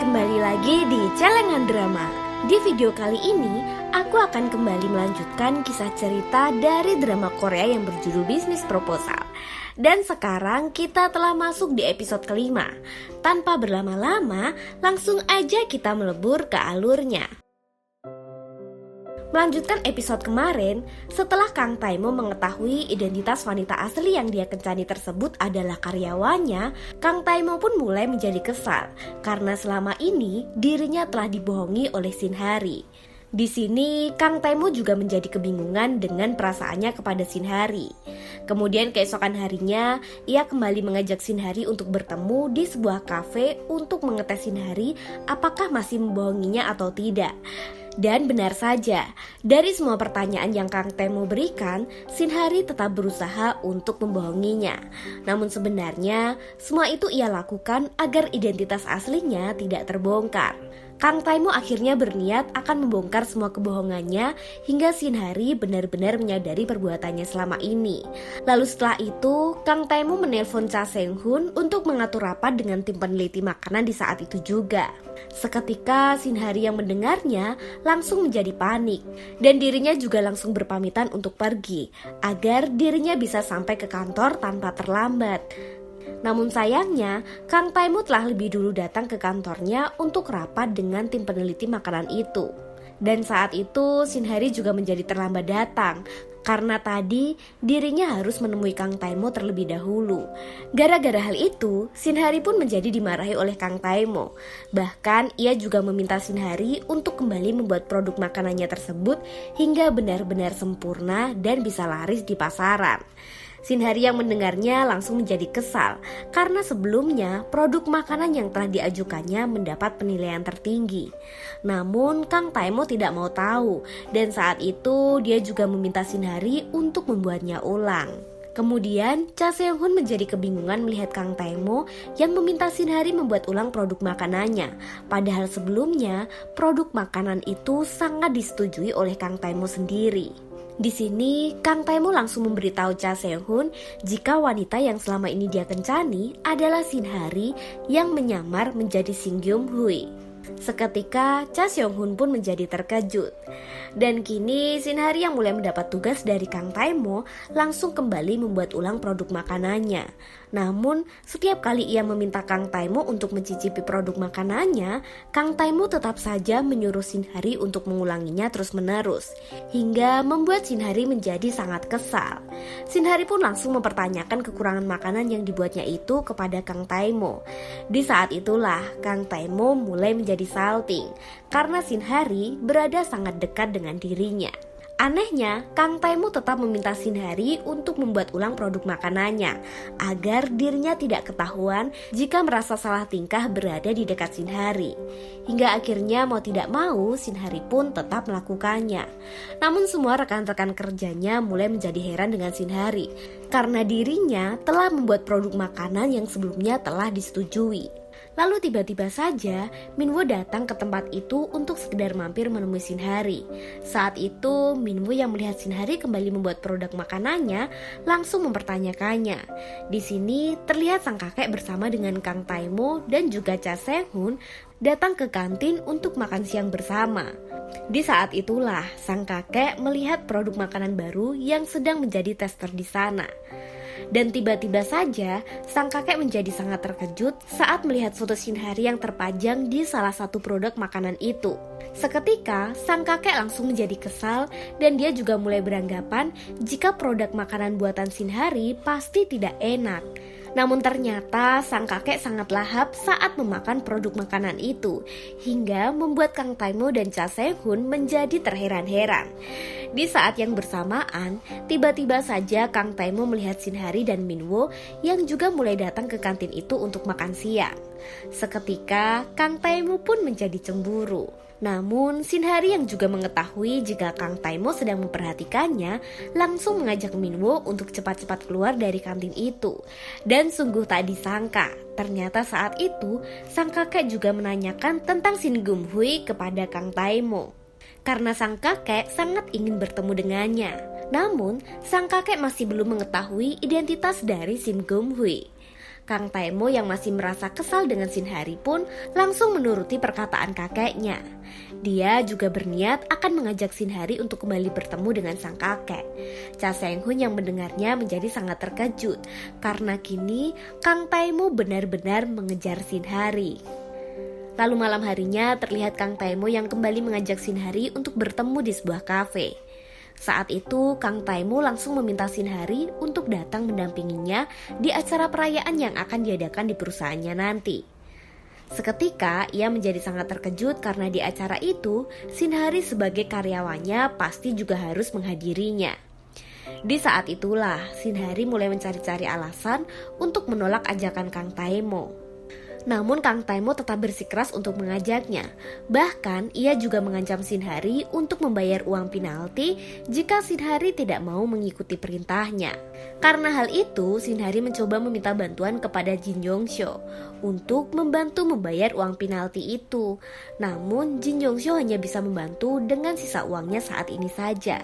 kembali lagi di Celengan Drama. Di video kali ini, aku akan kembali melanjutkan kisah cerita dari drama Korea yang berjudul Bisnis Proposal. Dan sekarang kita telah masuk di episode kelima. Tanpa berlama-lama, langsung aja kita melebur ke alurnya. Melanjutkan episode kemarin, setelah Kang Taimo mengetahui identitas wanita asli yang dia kencani tersebut adalah karyawannya, Kang Taimo pun mulai menjadi kesal karena selama ini dirinya telah dibohongi oleh Shin Hari. Di sini Kang Taimo juga menjadi kebingungan dengan perasaannya kepada Shin Hari. Kemudian keesokan harinya, ia kembali mengajak Shin Hari untuk bertemu di sebuah kafe untuk mengetes Shin Hari apakah masih membohonginya atau tidak. Dan benar saja, dari semua pertanyaan yang Kang Taimo berikan, Shin Hari tetap berusaha untuk membohonginya. Namun sebenarnya, semua itu ia lakukan agar identitas aslinya tidak terbongkar. Kang Taimo akhirnya berniat akan membongkar semua kebohongannya hingga Shin Hari benar-benar menyadari perbuatannya selama ini. Lalu setelah itu, Kang Taimo menelpon Cha Seung-hun untuk mengatur rapat dengan tim peneliti makanan di saat itu juga. Seketika Shin Hari yang mendengarnya langsung menjadi panik dan dirinya juga langsung berpamitan untuk pergi agar dirinya bisa sampai ke kantor tanpa terlambat. Namun sayangnya, Kang Taimo telah lebih dulu datang ke kantornya untuk rapat dengan tim peneliti makanan itu. Dan saat itu Shin Hari juga menjadi terlambat datang karena tadi dirinya harus menemui Kang Taimo terlebih dahulu. Gara-gara hal itu, Shin Hari pun menjadi dimarahi oleh Kang Taimo. Bahkan ia juga meminta Shin Hari untuk kembali membuat produk makanannya tersebut hingga benar-benar sempurna dan bisa laris di pasaran. Shin Hari yang mendengarnya langsung menjadi kesal karena sebelumnya produk makanan yang telah diajukannya mendapat penilaian tertinggi. Namun Kang Taimo tidak mau tahu dan saat itu dia juga meminta Shin Hari untuk membuatnya ulang. Kemudian Cha Seung-hun menjadi kebingungan melihat Kang Taimo yang meminta Shin Hari membuat ulang produk makanannya. Padahal sebelumnya produk makanan itu sangat disetujui oleh Kang Taimo sendiri. Di sini, Kang Taimo langsung memberitahu Cha Seung-hun jika wanita yang selama ini dia kencani adalah Shin Hari yang menyamar menjadi Shin Gyum-hui. Seketika, Cha Seung-hun pun menjadi terkejut. Dan kini Shin Hari yang mulai mendapat tugas dari Kang Taimo langsung kembali membuat ulang produk makanannya. Namun, setiap kali ia meminta Kang Taimo untuk mencicipi produk makanannya, Kang Taimo tetap saja menyuruh Shin Hari untuk mengulanginya terus-menerus, hingga membuat Shin Hari menjadi sangat kesal. Shin Hari pun langsung mempertanyakan kekurangan makanan yang dibuatnya itu kepada Kang Taimo. Di saat itulah Kang Taimo mulai menjadi salting, karena Shin Hari berada sangat dekat dengan dirinya. Anehnya, Kang Taimo tetap meminta Shin Hari untuk membuat ulang produk makanannya agar dirinya tidak ketahuan jika merasa salah tingkah berada di dekat Shin Hari. Hingga akhirnya mau tidak mau Shin Hari pun tetap melakukannya. Namun semua rekan-rekan kerjanya mulai menjadi heran dengan Shin Hari karena dirinya telah membuat produk makanan yang sebelumnya telah disetujui. Lalu tiba-tiba saja Minwoo datang ke tempat itu untuk sekedar mampir menemui Shin Hari. Saat itu Minwoo yang melihat Shin Hari kembali membuat produk makanannya langsung mempertanyakannya. Di sini terlihat sang kakek bersama dengan Kang Taimo dan juga Cha Seung-hun datang ke kantin untuk makan siang bersama. Di saat itulah sang kakek melihat produk makanan baru yang sedang menjadi tester di sana. Dan tiba-tiba saja sang kakek menjadi sangat terkejut saat melihat foto Shin Hari yang terpajang di salah satu produk makanan itu. Seketika sang kakek langsung menjadi kesal dan dia juga mulai beranggapan jika produk makanan buatan Shin Hari pasti tidak enak. Namun ternyata sang kakek sangat lahap saat memakan produk makanan itu, hingga membuat Kang Taimo dan Cha Seung-hun menjadi terheran-heran. Di saat yang bersamaan, tiba-tiba saja Kang Taimo melihat Shin Hari dan Minwoo yang juga mulai datang ke kantin itu untuk makan siang. Seketika, Kang Taimo pun menjadi cemburu. Namun Shin Hari yang juga mengetahui jika Kang Taimo sedang memperhatikannya langsung mengajak Minwoo untuk cepat-cepat keluar dari kantin itu. Dan sungguh tak disangka, ternyata saat itu sang kakek juga menanyakan tentang Shin Gyum-hui kepada Kang Taimo. Karena sang kakek sangat ingin bertemu dengannya. Namun sang kakek masih belum mengetahui identitas dari Shin Gyum-hui. Kang Taimo yang masih merasa kesal dengan Shinhari pun langsung menuruti perkataan kakeknya. Dia juga berniat akan mengajak Shinhari untuk kembali bertemu dengan sang kakek. Cha Seng-hun yang mendengarnya menjadi sangat terkejut karena kini Kang Taimo benar-benar mengejar Shinhari. Lalu malam harinya terlihat Kang Taimo yang kembali mengajak Shinhari untuk bertemu di sebuah kafe. Saat itu Kang Taimo langsung meminta Shinhari untuk datang mendampinginya di acara perayaan yang akan diadakan di perusahaannya nanti. Seketika ia menjadi sangat terkejut karena di acara itu Shinhari sebagai karyawannya pasti juga harus menghadirinya. Di saat itulah Shinhari mulai mencari-cari alasan untuk menolak ajakan Kang Taimo. Namun Kang Taimo tetap bersikeras untuk mengajaknya. Bahkan ia juga mengancam Shinhari untuk membayar uang penalti jika Shinhari tidak mau mengikuti perintahnya. Karena hal itu, Shinhari mencoba meminta bantuan kepada Jin Yongsho untuk membantu membayar uang penalti itu. Namun Jin Yongsho hanya bisa membantu dengan sisa uangnya saat ini saja,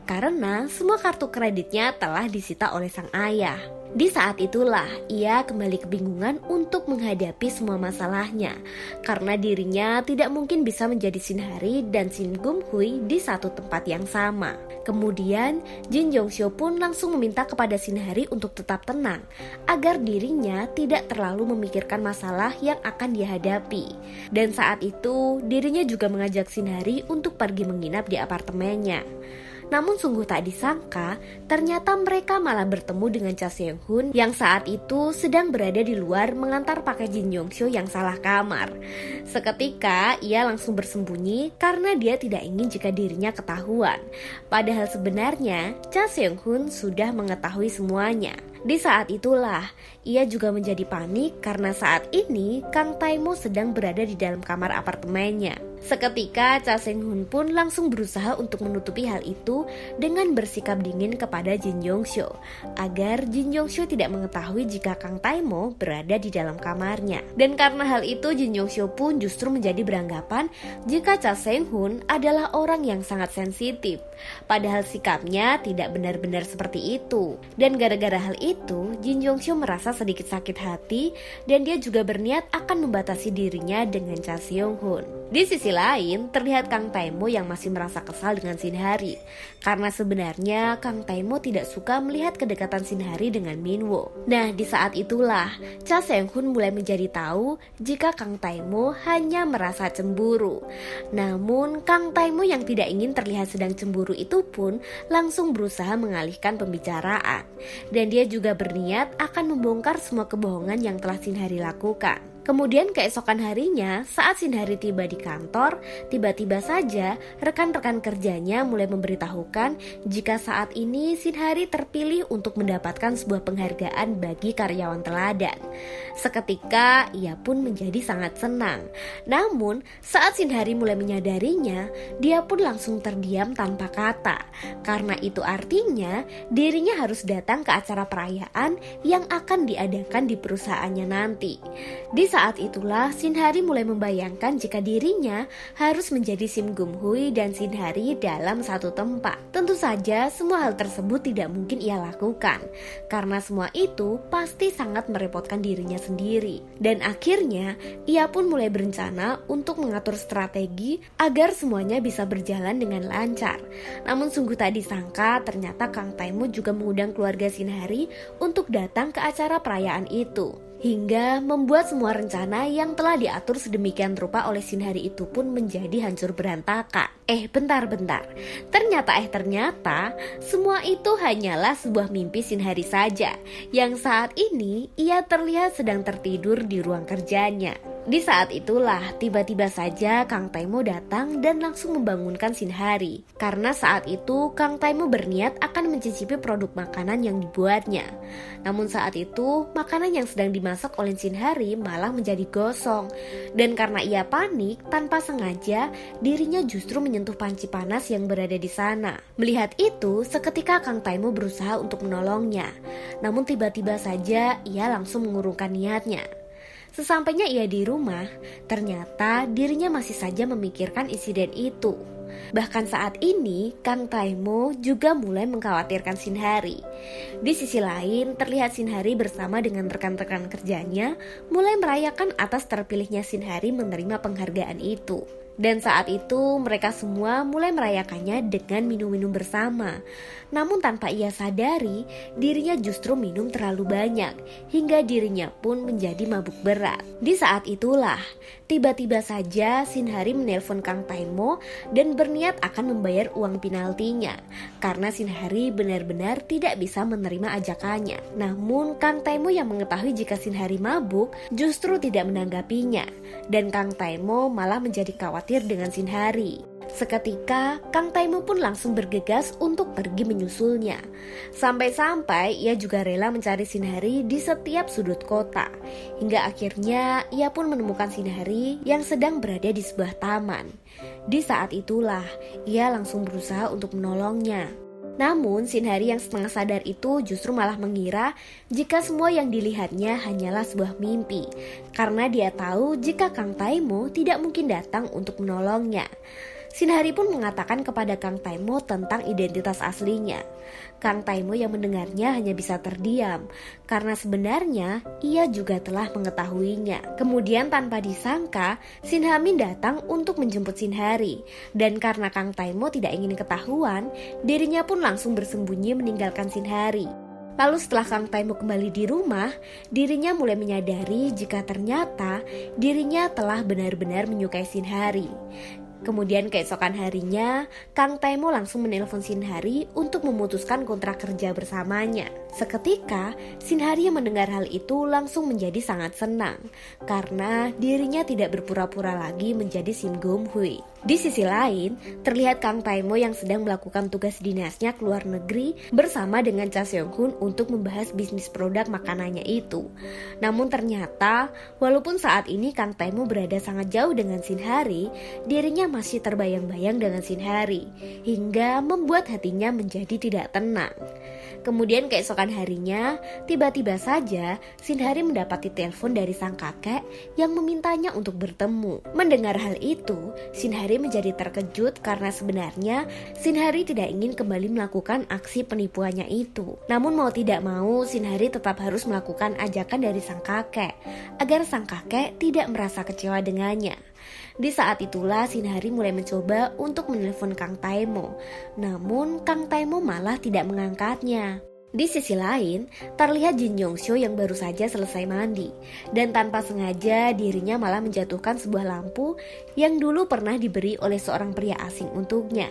karena semua kartu kreditnya telah disita oleh sang ayah. Di saat itulah ia kembali kebingungan untuk menghadapi semua masalahnya, karena dirinya tidak mungkin bisa menjadi Shinhari dan Shin Gum-hui di satu tempat yang sama. Kemudian Jin Yongsho pun langsung meminta kepada Shinhari untuk tetap tenang, agar dirinya tidak terlalu memikirkan masalah yang akan dihadapi. Dan saat itu dirinya juga mengajak Shinhari untuk pergi menginap di apartemennya. Namun sungguh tak disangka, ternyata mereka malah bertemu dengan Cha Seung-hun yang saat itu sedang berada di luar mengantar pakai Jin Yongsho yang salah kamar. Seketika ia langsung bersembunyi karena dia tidak ingin jika dirinya ketahuan. Padahal sebenarnya Cha Seung-hun sudah mengetahui semuanya. Di saat itulah ia juga menjadi panik karena saat ini Kang Taimo sedang berada di dalam kamar apartemennya. Seketika Cha Seung-hun pun langsung berusaha untuk menutupi hal itu dengan bersikap dingin kepada Jin Yongsho, agar Jin Yongsho tidak mengetahui jika Kang Taimo berada di dalam kamarnya. Dan karena hal itu Jin Yongsho pun justru menjadi beranggapan jika Cha Seung-hun adalah orang yang sangat sensitif. Padahal sikapnya tidak benar-benar seperti itu. Dan gara-gara hal itu Jin Yongsho merasa sedikit sakit hati dan dia juga berniat akan membatasi dirinya dengan Cha Seung-hun. Di sisi lain, terlihat Kang Taimo yang masih merasa kesal dengan Shinhari, karena sebenarnya Kang Taimo tidak suka melihat kedekatan Shinhari dengan Minwo. Nah, di saat itulah Cha Seung-hun mulai menjadi tahu jika Kang Taimo hanya merasa cemburu. Namun Kang Taimo yang tidak ingin terlihat sedang cemburu itu pun langsung berusaha mengalihkan pembicaraan, dan dia juga berniat akan membongkar semua kebohongan yang telah Shinhari lakukan. Kemudian keesokan harinya, saat Shinhari tiba di kantor, tiba-tiba saja rekan-rekan kerjanya mulai memberitahukan jika saat ini Shinhari terpilih untuk mendapatkan sebuah penghargaan bagi karyawan teladan. Seketika ia pun menjadi sangat senang. Namun saat Shinhari mulai menyadarinya, dia pun langsung terdiam tanpa kata. Karena itu artinya dirinya harus datang ke acara perayaan yang akan diadakan di perusahaannya nanti. Di saat itulah Shinhari mulai membayangkan jika dirinya harus menjadi Sim Gum-hui dan Shinhari dalam satu tempat. Tentu saja semua hal tersebut tidak mungkin ia lakukan, karena semua itu pasti sangat merepotkan dirinya sendiri. Dan akhirnya ia pun mulai berencana untuk mengatur strategi agar semuanya bisa berjalan dengan lancar. Namun sungguh tak disangka ternyata Kang Taimo juga mengundang keluarga Shinhari untuk datang ke acara perayaan itu, hingga membuat semua rencana yang telah diatur sedemikian rupa oleh Shinhari itu pun menjadi hancur berantakan. Bentar. Ternyata semua itu hanyalah sebuah mimpi Shinhari saja, yang saat ini ia terlihat sedang tertidur di ruang kerjanya. Di saat itulah tiba-tiba saja Kang Taimo datang dan langsung membangunkan Shinhari, karena saat itu Kang Taimo berniat akan mencicipi produk makanan yang dibuatnya. Namun saat itu makanan yang sedang dimasak oleh Shinhari malah menjadi gosong, dan karena ia panik, tanpa sengaja dirinya justru menyentuh panci panas yang berada di sana. Melihat itu, seketika Kang Taimo berusaha untuk menolongnya. Namun tiba-tiba saja ia langsung mengurungkan niatnya. Sesampainya ia di rumah, ternyata dirinya masih saja memikirkan insiden itu. Bahkan saat ini, Kang Taimo juga mulai mengkhawatirkan Shinhari. Di sisi lain, terlihat Shinhari bersama dengan rekan-rekan kerjanya mulai merayakan atas terpilihnya Shinhari menerima penghargaan itu. Dan saat itu mereka semua mulai merayakannya dengan minum-minum bersama. Namun tanpa ia sadari, dirinya justru minum terlalu banyak, hingga dirinya pun menjadi mabuk berat. Di saat itulah, tiba-tiba saja Shinhari menelpon Kang Taimo dan berniat akan membayar uang penaltinya, karena Shinhari benar-benar tidak bisa menerima ajakannya. Namun Kang Taimo yang mengetahui jika Shinhari mabuk justru tidak menanggapinya, dan Kang Taimo malah menjadi khawatir dengan Shinhari. Seketika, Kang Taimo pun langsung bergegas untuk pergi menyusulnya. Sampai-sampai ia juga rela mencari Shinhari di setiap sudut kota. Hingga akhirnya ia pun menemukan Shinhari yang sedang berada di sebuah taman. Di saat itulah, ia langsung berusaha untuk menolongnya. Namun Shinhari yang setengah sadar itu justru malah mengira jika semua yang dilihatnya hanyalah sebuah mimpi, karena dia tahu jika Kang Taimo tidak mungkin datang untuk menolongnya. Shinhari pun mengatakan kepada Kang Taimo tentang identitas aslinya. Kang Taimo yang mendengarnya hanya bisa terdiam, karena sebenarnya ia juga telah mengetahuinya. Kemudian tanpa disangka, Shin Ha-min datang untuk menjemput Shinhari. Dan karena Kang Taimo tidak ingin ketahuan, dirinya pun langsung bersembunyi meninggalkan Shinhari. Lalu setelah Kang Taimo kembali di rumah, dirinya mulai menyadari jika ternyata dirinya telah benar-benar menyukai Shinhari. Kemudian keesokan harinya, Kang Taimo langsung menelpon Shinhari untuk memutuskan kontrak kerja bersamanya. Seketika, Shinhari yang mendengar hal itu langsung menjadi sangat senang, karena dirinya tidak berpura-pura lagi menjadi Sim Gom Hui. Di sisi lain, terlihat Kang Taimo yang sedang melakukan tugas dinasnya ke luar negeri bersama dengan Cha Seong-hun untuk membahas bisnis produk makanannya itu. Namun ternyata, walaupun saat ini Kang Taimo berada sangat jauh dengan Shinhari, dirinya masih terbayang-bayang dengan Shinhari, hingga membuat hatinya menjadi tidak tenang. Kemudian keesokan harinya, tiba-tiba saja Shinhari mendapati telepon dari sang kakek yang memintanya untuk bertemu. Mendengar hal itu, Shinhari menjadi terkejut karena sebenarnya Shinhari tidak ingin kembali melakukan aksi penipuannya itu. Namun mau tidak mau, Shinhari tetap harus melakukan ajakan dari sang kakek, agar sang kakek tidak merasa kecewa dengannya. Di saat itulah Shinhari mulai mencoba untuk menelpon Kang Taimo, namun Kang Taimo malah tidak mengangkatnya. Di sisi lain, terlihat Jin Yongseo yang baru saja selesai mandi, dan tanpa sengaja dirinya malah menjatuhkan sebuah lampu yang dulu pernah diberi oleh seorang pria asing untuknya.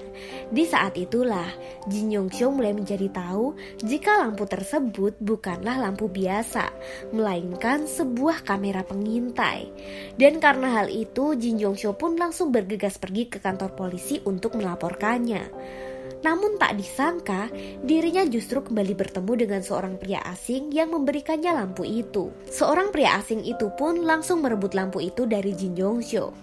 Di saat itulah, Jin Yongseo mulai menjadi tahu jika lampu tersebut bukanlah lampu biasa, melainkan sebuah kamera pengintai. Dan karena hal itu, Jin Yongseo pun langsung bergegas pergi ke kantor polisi untuk melaporkannya. Namun tak disangka, dirinya justru kembali bertemu dengan seorang pria asing yang memberikannya lampu itu. Seorang pria asing itu pun langsung merebut lampu itu dari Jin Yongseo.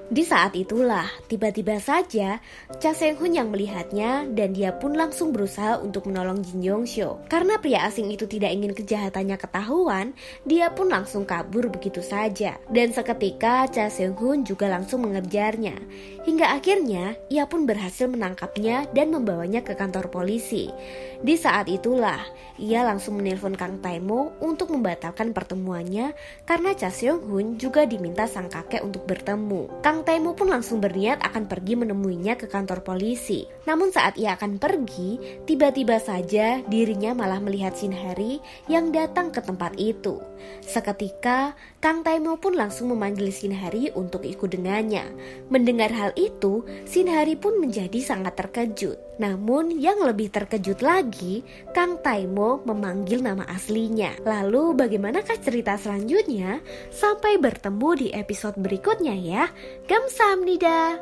Di saat itulah, tiba-tiba saja Cha Seong-hun yang melihatnya dan dia pun langsung berusaha untuk menolong Jin Yongseo. Karena pria asing itu tidak ingin kejahatannya ketahuan, dia pun langsung kabur begitu saja. Dan seketika Cha Seong-hun juga langsung mengejarnya. Hingga akhirnya ia pun berhasil menangkapnya dan membawanya ke kantor polisi. Di saat itulah, ia langsung menelpon Kang Taimo untuk membatalkan pertemuannya karena Cha Seong-hun juga diminta sang kakek untuk bertemu. Kang Taimo pun langsung berniat akan pergi menemuinya ke kantor polisi. Namun saat ia akan pergi, tiba-tiba saja dirinya malah melihat Shinhari yang datang ke tempat itu. Seketika, Kang Taimo pun langsung memanggil Shinhari untuk ikut dengannya. Mendengar hal itu, Shinhari pun menjadi sangat terkejut. Namun yang lebih terkejut lagi, Kang Taimo memanggil nama aslinya. Lalu bagaimanakah cerita selanjutnya? Sampai bertemu di episode berikutnya ya. 감사합니다.